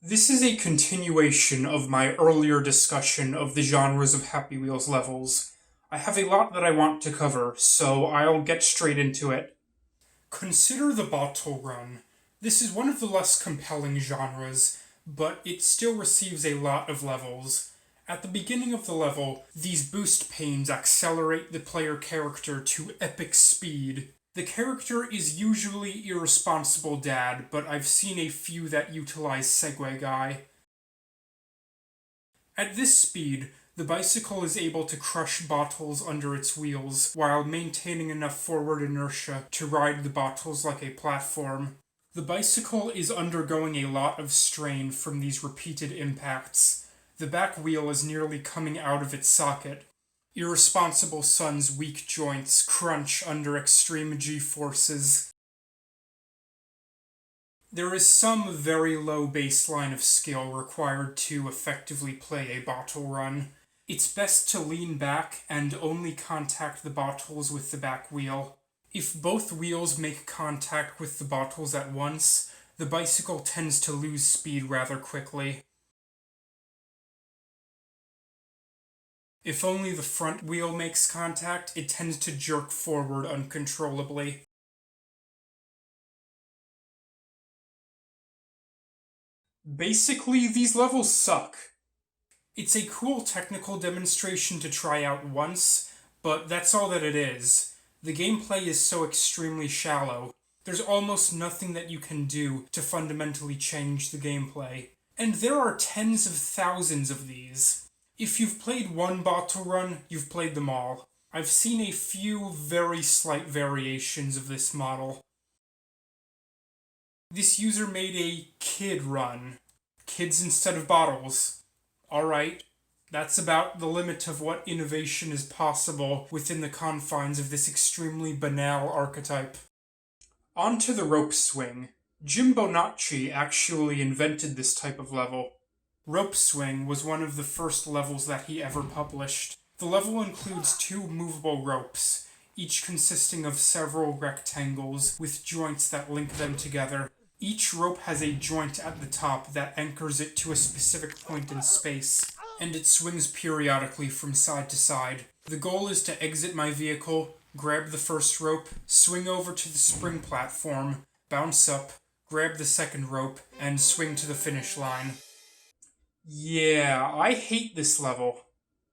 This is a continuation of my earlier discussion of the genres of Happy Wheels levels. I have a lot that I want to cover, so I'll get straight into it. Consider the bottle run. This is one of the less compelling genres, but it still receives a lot of levels. At the beginning of the level, these boost panes accelerate the player character to epic speed. The character is usually Irresponsible Dad, but I've seen a few that utilize Segway Guy. At this speed, the bicycle is able to crush bottles under its wheels while maintaining enough forward inertia to ride the bottles like a platform. The bicycle is undergoing a lot of strain from these repeated impacts. The back wheel is nearly coming out of its socket. Irresponsible Son's weak joints crunch under extreme G-forces. There is some very low baseline of skill required to effectively play a bottle run. It's best to lean back and only contact the bottles with the back wheel. If both wheels make contact with the bottles at once, the bicycle tends to lose speed rather quickly. If only the front wheel makes contact, it tends to jerk forward uncontrollably. Basically, these levels suck. It's a cool technical demonstration to try out once, but that's all that it is. The gameplay is so extremely shallow. There's almost nothing that you can do to fundamentally change the gameplay. And there are tens of thousands of these. If you've played one bottle run, you've played them all. I've seen a few very slight variations of this model. This user made a kid run. Kids instead of bottles. Alright, that's about the limit of what innovation is possible within the confines of this extremely banal archetype. On to the rope swing. Jim Bonacci actually invented this type of level. Rope Swing was one of the first levels that he ever published. The level includes two movable ropes, each consisting of several rectangles with joints that link them together. Each rope has a joint at the top that anchors it to a specific point in space, and it swings periodically from side to side. The goal is to exit my vehicle, grab the first rope, swing over to the spring platform, bounce up, grab the second rope, and swing to the finish line. Yeah, I hate this level.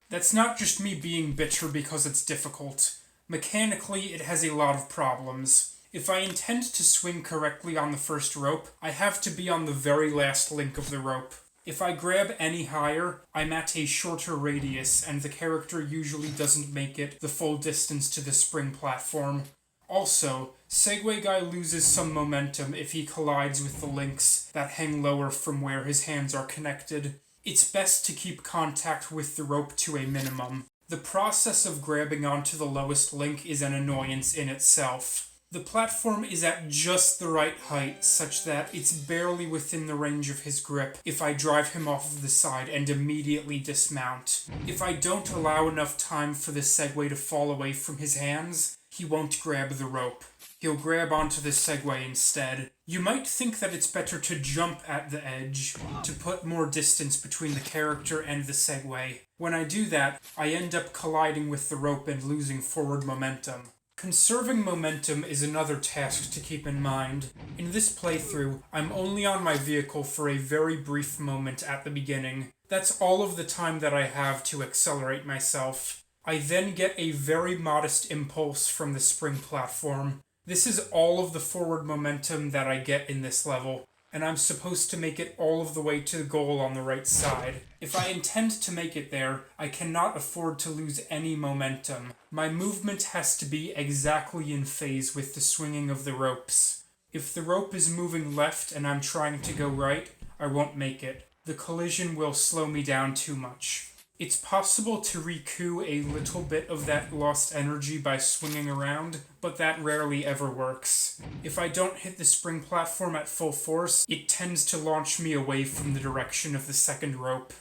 That's not just me being bitter because it's difficult. Mechanically, it has a lot of problems. If I intend to swing correctly on the first rope, I have to be on the very last link of the rope. If I grab any higher, I'm at a shorter radius, and the character usually doesn't make it the full distance to the spring platform. Also, Segway Guy loses some momentum if he collides with the links that hang lower from where his hands are connected. It's best to keep contact with the rope to a minimum. The process of grabbing onto the lowest link is an annoyance in itself. The platform is at just the right height, such that it's barely within the range of his grip if I drive him off of the side and immediately dismount. If I don't allow enough time for the Segway to fall away from his hands, he won't grab the rope. He'll grab onto the Segway instead. You might think that it's better to jump at the edge, to put more distance between the character and the Segway. When I do that, I end up colliding with the rope and losing forward momentum. Conserving momentum is another task to keep in mind. In this playthrough, I'm only on my vehicle for a very brief moment at the beginning. That's all of the time that I have to accelerate myself. I then get a very modest impulse from the spring platform. This is all of the forward momentum that I get in this level, and I'm supposed to make it all of the way to the goal on the right side. If I intend to make it there, I cannot afford to lose any momentum. My movement has to be exactly in phase with the swinging of the ropes. If the rope is moving left and I'm trying to go right, I won't make it. The collision will slow me down too much. It's possible to recoup a little bit of that lost energy by swinging around, but that rarely ever works. If I don't hit the spring platform at full force, it tends to launch me away from the direction of the second rope.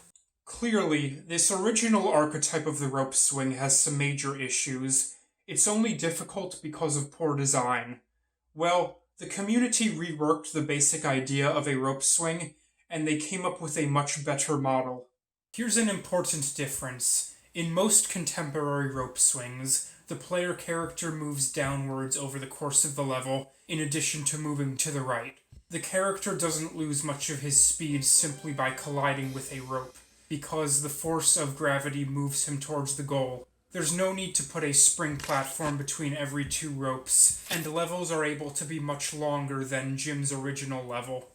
Clearly, this original archetype of the rope swing has some major issues. It's only difficult because of poor design. Well, the community reworked the basic idea of a rope swing, and they came up with a much better model. Here's an important difference. In most contemporary rope swings, the player character moves downwards over the course of the level, in addition to moving to the right. The character doesn't lose much of his speed simply by colliding with a rope, because the force of gravity moves him towards the goal. There's no need to put a spring platform between every two ropes, and levels are able to be much longer than Jim's original level.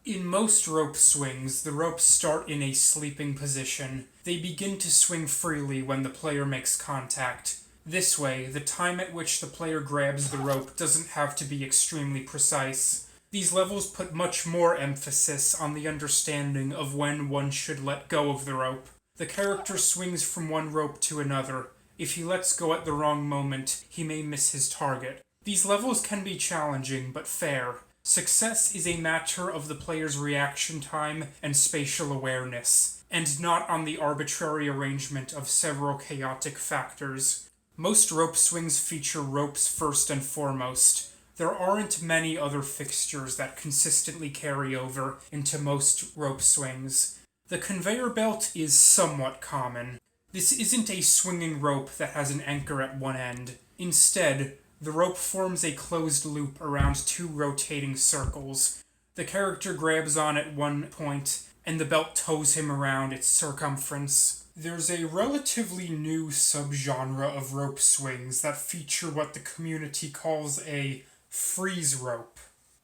In most rope swings, the ropes start in a sleeping position. They begin to swing freely when the player makes contact. This way, the time at which the player grabs the rope doesn't have to be extremely precise. These levels put much more emphasis on the understanding of when one should let go of the rope. The character swings from one rope to another. If he lets go at the wrong moment, he may miss his target. These levels can be challenging, but fair. Success is a matter of the player's reaction time and spatial awareness, and not on the arbitrary arrangement of several chaotic factors. Most rope swings feature ropes first and foremost. There aren't many other fixtures that consistently carry over into most rope swings. The conveyor belt is somewhat common. This isn't a swinging rope that has an anchor at one end. Instead, the rope forms a closed loop around two rotating circles. The character grabs on at one point, and the belt tows him around its circumference. There's a relatively new subgenre of rope swings that feature what the community calls a freeze rope.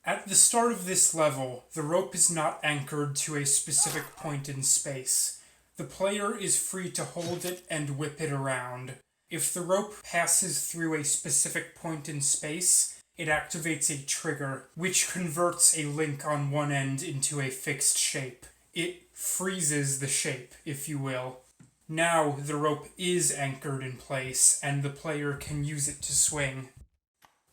At the start of this level, the rope is not anchored to a specific point in space. The player is free to hold it and whip it around. If the rope passes through a specific point in space, it activates a trigger, which converts a link on one end into a fixed shape. It freezes the shape, if you will. Now the rope is anchored in place, and the player can use it to swing.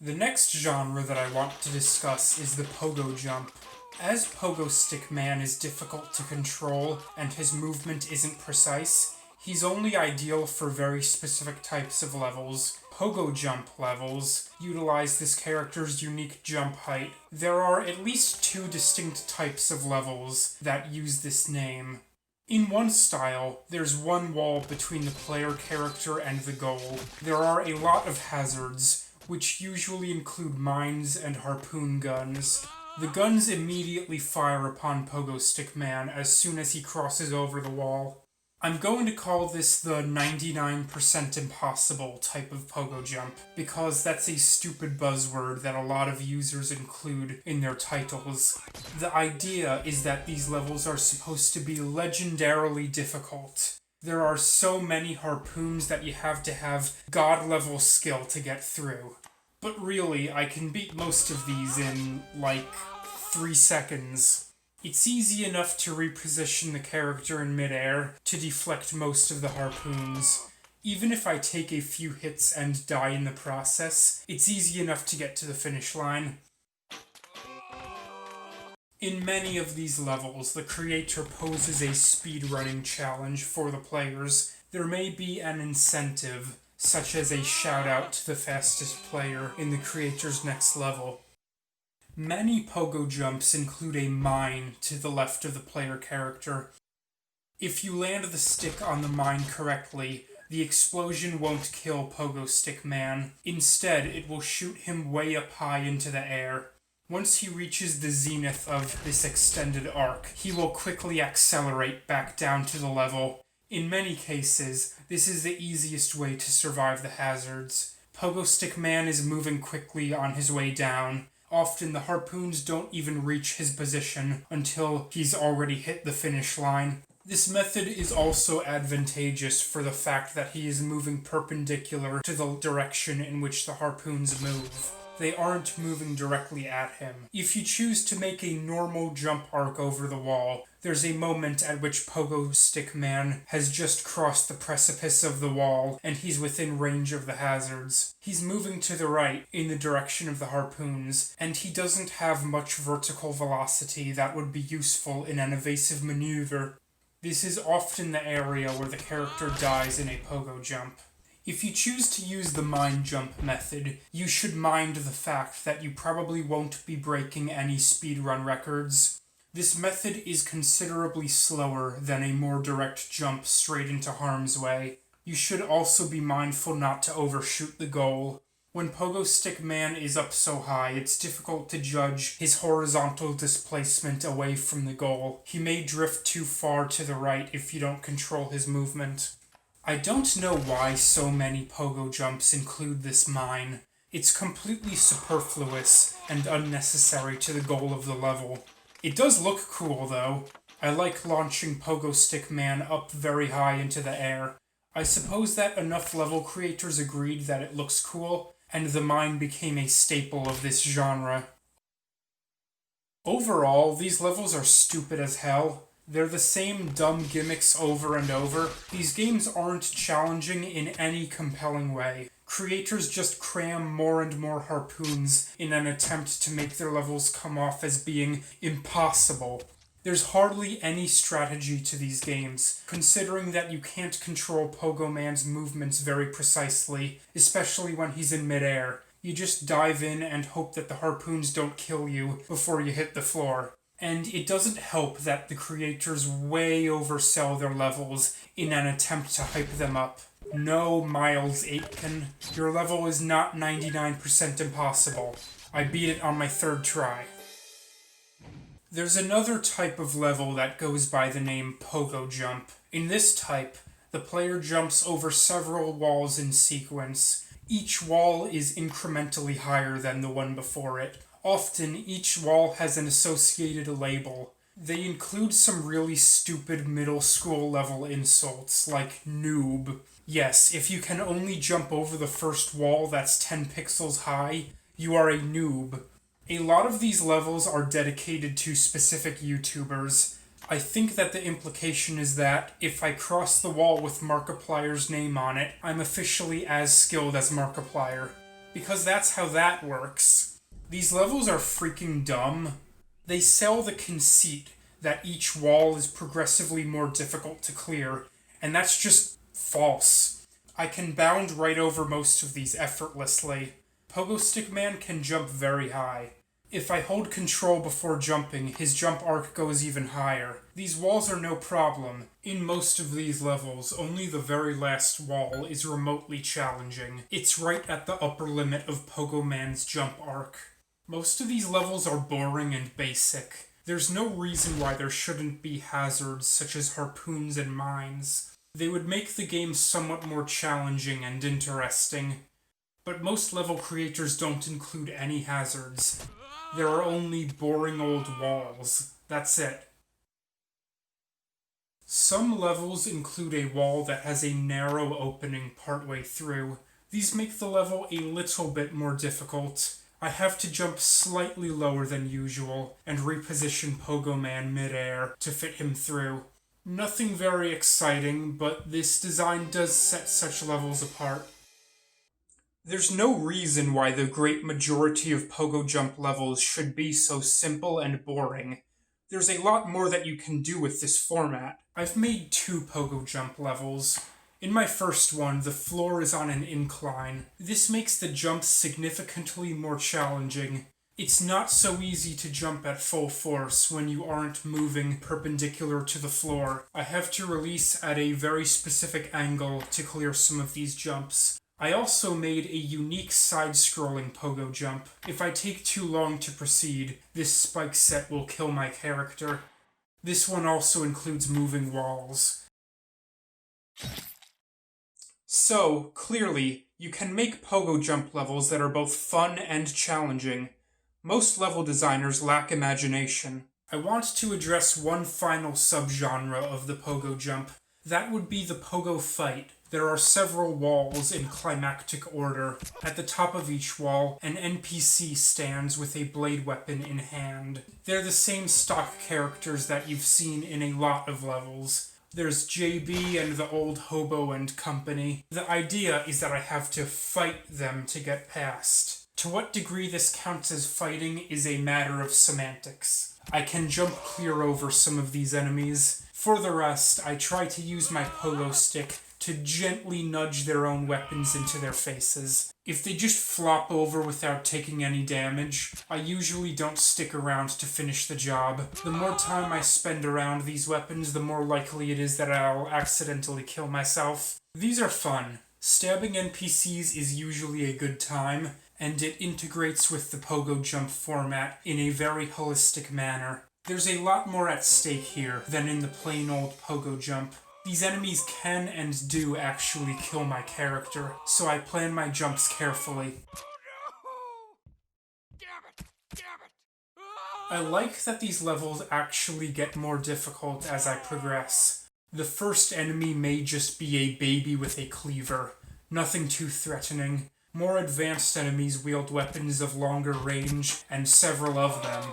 The next genre that I want to discuss is the Pogo Jump. As Pogo Stick Man is difficult to control and his movement isn't precise, he's only ideal for very specific types of levels. Pogo Jump levels utilize this character's unique jump height. There are at least two distinct types of levels that use this name. In one style, there's one wall between the player character and the goal. There are a lot of hazards, which usually include mines and harpoon guns. The guns immediately fire upon Pogo Stick Man as soon as he crosses over the wall. I'm going to call this the 99% impossible type of Pogo Jump, because that's a stupid buzzword that a lot of users include in their titles. The idea is that these levels are supposed to be legendarily difficult. There are so many harpoons that you have to have god-level skill to get through. But really, I can beat most of these in, 3 seconds. It's easy enough to reposition the character in midair to deflect most of the harpoons. Even if I take a few hits and die in the process, it's easy enough to get to the finish line. In many of these levels, the creator poses a speedrunning challenge for the players. There may be an incentive, such as a shout-out to the fastest player in the creator's next level. Many Pogo Jumps include a mine to the left of the player character. If you land the stick on the mine correctly, the explosion won't kill Pogo Stick Man. Instead, it will shoot him way up high into the air. Once he reaches the zenith of this extended arc, he will quickly accelerate back down to the level. In many cases, this is the easiest way to survive the hazards. Pogo Stick Man is moving quickly on his way down. Often the harpoons don't even reach his position until he's already hit the finish line. This method is also advantageous for the fact that he is moving perpendicular to the direction in which the harpoons move. They aren't moving directly at him. If you choose to make a normal jump arc over the wall, there's a moment at which Pogo Stick Man has just crossed the precipice of the wall, and he's within range of the hazards. He's moving to the right, in the direction of the harpoons, and he doesn't have much vertical velocity that would be useful in an evasive maneuver. This is often the area where the character dies in a Pogo Jump. If you choose to use the mine jump method, you should mind the fact that you probably won't be breaking any speedrun records. This method is considerably slower than a more direct jump straight into harm's way. You should also be mindful not to overshoot the goal. When Pogo Stick Man is up so high, it's difficult to judge his horizontal displacement away from the goal. He may drift too far to the right if you don't control his movement. I don't know why so many Pogo Jumps include this mine. It's completely superfluous and unnecessary to the goal of the level. It does look cool though. I like launching Pogo Stick Man up very high into the air. I suppose that enough level creators agreed that it looks cool, and the mine became a staple of this genre. Overall, these levels are stupid as hell. They're the same dumb gimmicks over and over. These games aren't challenging in any compelling way. Creators just cram more and more harpoons in an attempt to make their levels come off as being impossible. There's hardly any strategy to these games, considering that you can't control Pogo Man's movements very precisely, especially when he's in midair. You just dive in and hope that the harpoons don't kill you before you hit the floor. And it doesn't help that the creators way oversell their levels in an attempt to hype them up. No, Miles Aitken, your level is not 99% impossible. I beat it on my third try. There's another type of level that goes by the name Pogo Jump. In this type, the player jumps over several walls in sequence. Each wall is incrementally higher than the one before it. Often, each wall has an associated label. They include some really stupid middle school level insults, like noob. Yes, if you can only jump over the first wall that's 10 pixels high, you are a noob. A lot of these levels are dedicated to specific YouTubers. I think that the implication is that if I cross the wall with Markiplier's name on it, I'm officially as skilled as Markiplier. Because that's how that works. These levels are freaking dumb. They sell the conceit that each wall is progressively more difficult to clear, and that's just false. I can bound right over most of these effortlessly. Pogo Stick Man can jump very high. If I hold control before jumping, his jump arc goes even higher. These walls are no problem. In most of these levels, only the very last wall is remotely challenging. It's right at the upper limit of Pogo Man's jump arc. Most of these levels are boring and basic. There's no reason why there shouldn't be hazards such as harpoons and mines. They would make the game somewhat more challenging and interesting. But most level creators don't include any hazards. There are only boring old walls. That's it. Some levels include a wall that has a narrow opening partway through. These make the level a little bit more difficult. I have to jump slightly lower than usual and reposition Pogo Man midair to fit him through. Nothing very exciting, but this design does set such levels apart. There's no reason why the great majority of Pogo Jump levels should be so simple and boring. There's a lot more that you can do with this format. I've made 2 Pogo Jump levels. In my first one, the floor is on an incline. This makes the jumps significantly more challenging. It's not so easy to jump at full force when you aren't moving perpendicular to the floor. I have to release at a very specific angle to clear some of these jumps. I also made a unique side-scrolling Pogo Jump. If I take too long to proceed, this spike set will kill my character. This one also includes moving walls. So, clearly, you can make Pogo Jump levels that are both fun and challenging. Most level designers lack imagination. I want to address one final subgenre of the Pogo Jump. That would be the Pogo Fight. There are several walls in climactic order. At the top of each wall, an NPC stands with a blade weapon in hand. They're the same stock characters that you've seen in a lot of levels. There's JB and the old hobo and company. The idea is that I have to fight them to get past. To what degree this counts as fighting is a matter of semantics. I can jump clear over some of these enemies. For the rest, I try to use my pogo stick to to gently nudge their own weapons into their faces. If they just flop over without taking any damage, I usually don't stick around to finish the job. The more time I spend around these weapons, the more likely it is that I'll accidentally kill myself. These are fun. Stabbing NPCs is usually a good time, and it integrates with the Pogo Jump format in a very holistic manner. There's a lot more at stake here than in the plain old Pogo Jump. These enemies can and do actually kill my character, so I plan my jumps carefully. I like that these levels actually get more difficult as I progress. The first enemy may just be a baby with a cleaver, nothing too threatening. More advanced enemies wield weapons of longer range, and several of them.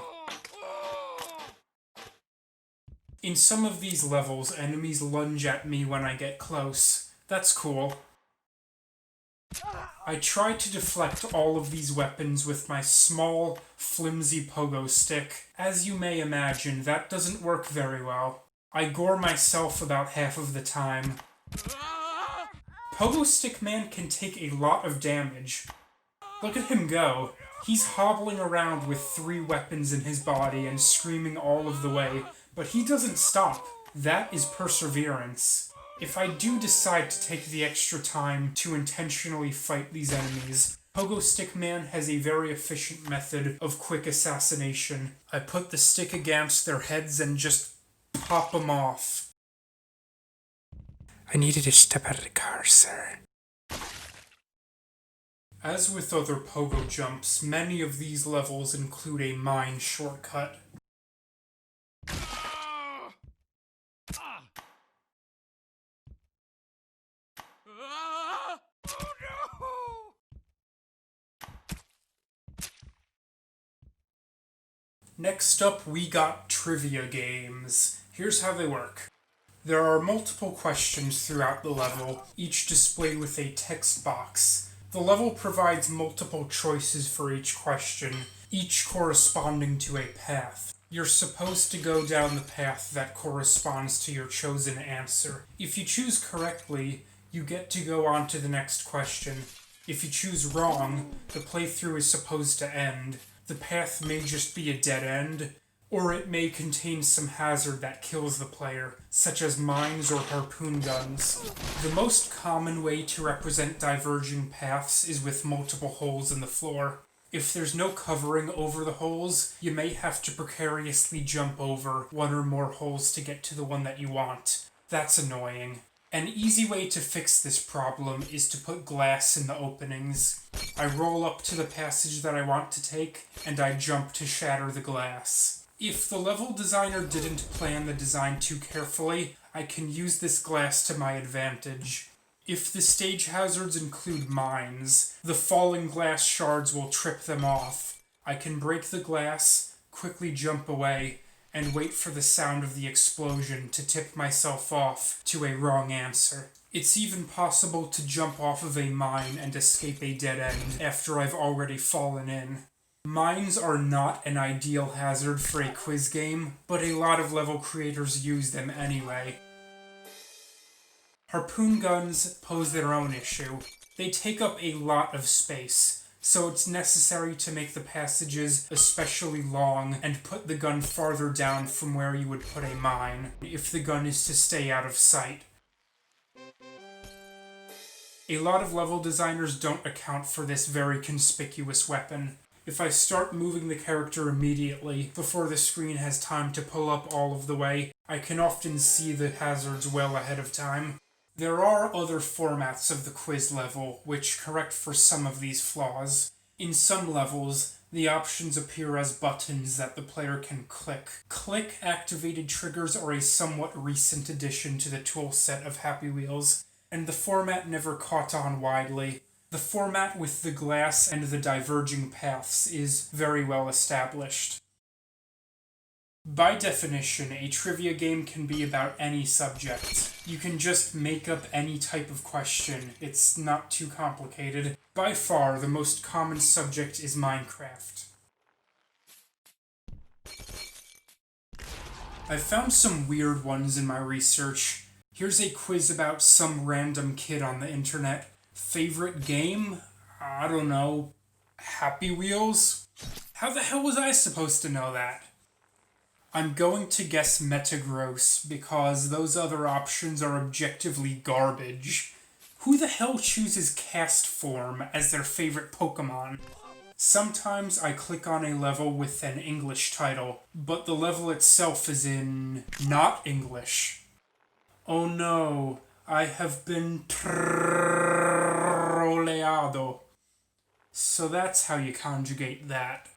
In some of these levels, enemies lunge at me when I get close. That's cool. I try to deflect all of these weapons with my small, flimsy pogo stick. As you may imagine, that doesn't work very well. I gore myself about half of the time. Pogo Stick Man can take a lot of damage. Look at him go. He's hobbling around with 3 weapons in his body and screaming all of the way, but he doesn't stop. That is perseverance. If I do decide to take the extra time to intentionally fight these enemies, Pogo Stick Man has a very efficient method of quick assassination. I put the stick against their heads and just pop them off. I needed to step out of the car, sir. As with other Pogo Jumps, many of these levels include a mine shortcut. Next up, we got trivia games. Here's how they work. There are multiple questions throughout the level, each displayed with a text box. The level provides multiple choices for each question, each corresponding to a path. You're supposed to go down the path that corresponds to your chosen answer. If you choose correctly, you get to go on to the next question. If you choose wrong, the playthrough is supposed to end. The path may just be a dead end, or it may contain some hazard that kills the player, such as mines or harpoon guns. The most common way to represent diverging paths is with multiple holes in the floor. If there's no covering over the holes, you may have to precariously jump over one or more holes to get to the one that you want. That's annoying. An easy way to fix this problem is to put glass in the openings. I roll up to the passage that I want to take, and I jump to shatter the glass. If the level designer didn't plan the design too carefully, I can use this glass to my advantage. If the stage hazards include mines, the falling glass shards will trip them off. I can break the glass, quickly jump away, and wait for the sound of the explosion to tip myself off to a wrong answer. It's even possible to jump off of a mine and escape a dead end after I've already fallen in. Mines are not an ideal hazard for a quiz game, but a lot of level creators use them anyway. Harpoon guns pose their own issue. They take up a lot of space, so it's necessary to make the passages especially long and put the gun farther down from where you would put a mine, if the gun is to stay out of sight. A lot of level designers don't account for this very conspicuous weapon. If I start moving the character immediately, before the screen has time to pull up all of the way, I can often see the hazards well ahead of time. There are other formats of the quiz level which correct for some of these flaws. In some levels, the options appear as buttons that the player can click. Click-activated triggers are a somewhat recent addition to the toolset of Happy Wheels, and the format never caught on widely. The format with the glass and the diverging paths is very well established. By definition, a trivia game can be about any subject. You can just make up any type of question. It's not too complicated. By far, the most common subject is Minecraft. I've found some weird ones in my research. Here's a quiz about some random kid on the internet. Favorite game? I don't know. Happy Wheels? How the hell was I supposed to know that? I'm going to guess Metagross because those other options are objectively garbage. Who the hell chooses Cast Form as their favorite Pokemon? Sometimes I click on a level with an English title, but the level itself is in not English. Oh no, I have been troleado. So that's how you conjugate that.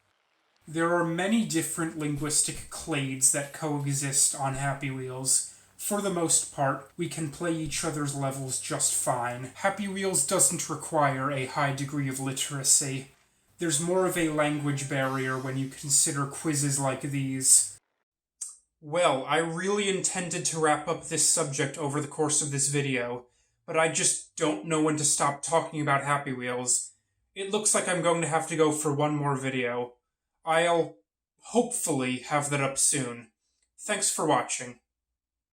There are many different linguistic clades that coexist on Happy Wheels. For the most part, we can play each other's levels just fine. Happy Wheels doesn't require a high degree of literacy. There's more of a language barrier when you consider quizzes like these. Well, I really intended to wrap up this subject over the course of this video, but I just don't know when to stop talking about Happy Wheels. It looks like I'm going to have to go for one more video. I'll hopefully have that up soon. Thanks for watching.